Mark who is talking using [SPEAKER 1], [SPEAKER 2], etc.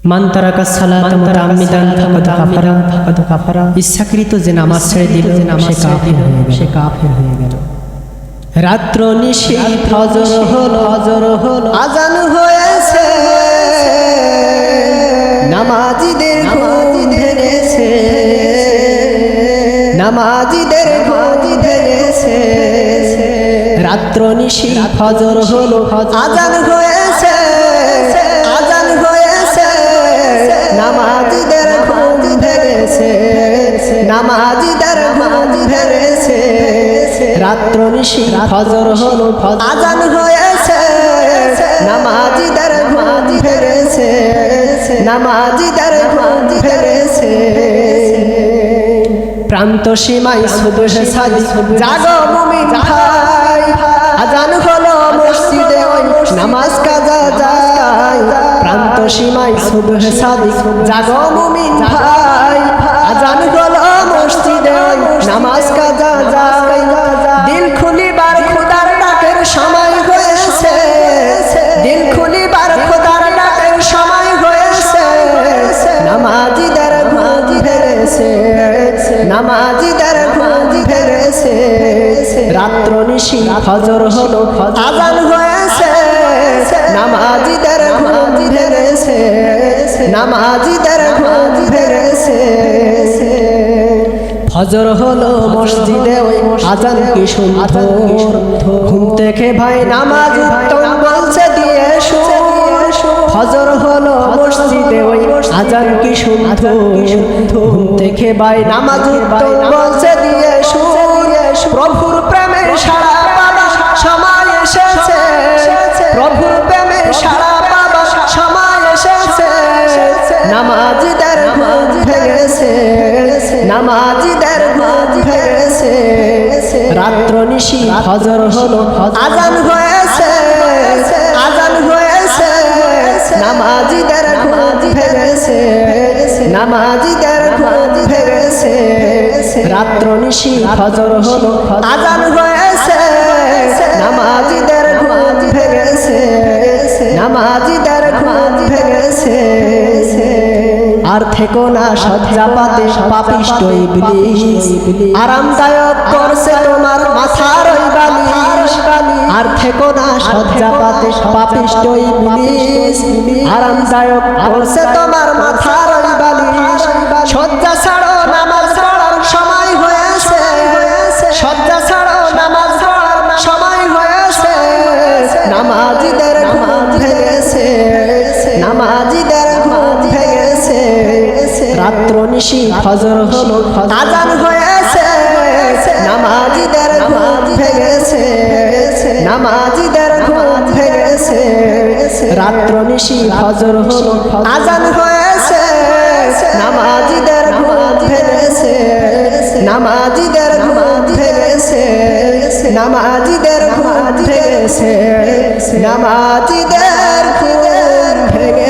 [SPEAKER 1] মান তারাকা সালাত মুতাআম্মিদান ফাকাদ কাফারা। ইচ্ছাকৃত যে নামাজ ছেড়ে দিল সে কাফির হয়ে গেল। রাত্র নিশি ফজর হলো আজান হয়েছে, নামাজীদের ঘুম ভেঙেছে, নামাজীদের ঘুম ভেঙেছে। রাত্র নিশি ফজর হলো আজান হয়েছে, আজান হয়েছে, নামাজীদের ঘুম ভেঙেছে, নামাজীদের ঘুম ভেঙেছে। রাত্র নিশি ফজর হলো আজান হয়েছে, নামাজীদের ঘুম ভেঙেছে, নামাজীদের ঘুম ভেঙেছে। প্রান্ত সীমায় সুবহ সাদিক জাগো মুমিন ভাই, আজান হলো মসজিদে ওই নামাজ কাজা যায়। প্রান্ত সীমায় সুবহ সাদিক জাগো মুমিন ভাই, আজান হলো মসজিদে ওই নামাজ কাজা যায়। দিল খুলিবার খোদার ডাকের সময় হয়েছে, দিল খুলিবার খোদার ডাকের সময় হয়েছে। নামাজীদের ঘুম ভেঙেছে, নামাজীদের ঘুম ভেঙেছে। রাত্র নিশি ফজর হলো আজান হয়েছে, নামাজীদের ঘুম ভেঙেছে, নামাজীদের ঘুম ভেঙেছে। ফজর হলো মসজিদে ওই আজান কি সুন্দর, ঘুম থেকে ভাই নামাজ উত্তম বলছে দিয়ে সুর। ফজর হলো মসজিদে ওই আজান কি সুন্দর, ঘুম থেকে ভাই নামাজ উত্তম বলছে দিয়ে সুর। প্রভুর প্রেমে সারা পাবা সময় এসেছে, প্রভুর প্রেমে সারা পাবা সময় এসেছে। নামাজীদের ঘুম ভেঙেছে, নামাজীদের ঘুম ভেঙেছে। রাত্র নিশি ফজর হলো আজান হয়েছে, আজান হয়েছে, নামাজীদের ঘুম ভেঙেছে, নামাজীদের ঘুম ভেঙেছে। রাত্র নিশি ফজর হলো আজান হয়েছে, নামাজীদের ঘুম ভেঙেছে, নামাজীদের ঘুম ভেঙেছে। আর থেকো না শয্যাপাতে পাপিষ্ঠ ইবলিস, আরামদায়ক করছে তোমার মাথার ওই বালিশ। আর থেকো না শয্যাপাতে পাপিষ্ঠ ইবলিস, আরামদায়ক করছে তোমার মাথার ওই বালিশ। শয্যা ছাড়ো নামাজ পড়ার সময় হয়েছে, শয্যা ছাড়ো নামাজ পড়ার সময় হয়েছে। নামাজীদের ঘুম ভেঙেছে, নামাজীদের ঘুম ভেঙেছে। রাত্র নিশি ফজর হলো আজান হয়েছে, নামাজীদের ঘুম ভেঙেছে, নামাজীদের ঘুম ভেঙেছে। রাত্র নিশি ফজর হলো আজান হয়েছে, নামাজীদের ঘুম ভেঙেছে, নামাজীদের ঘুম ভেঙেছে, নামাজীদের ঘুম ভেঙেছে, নামাজীদের ঘুম ভেঙেছে।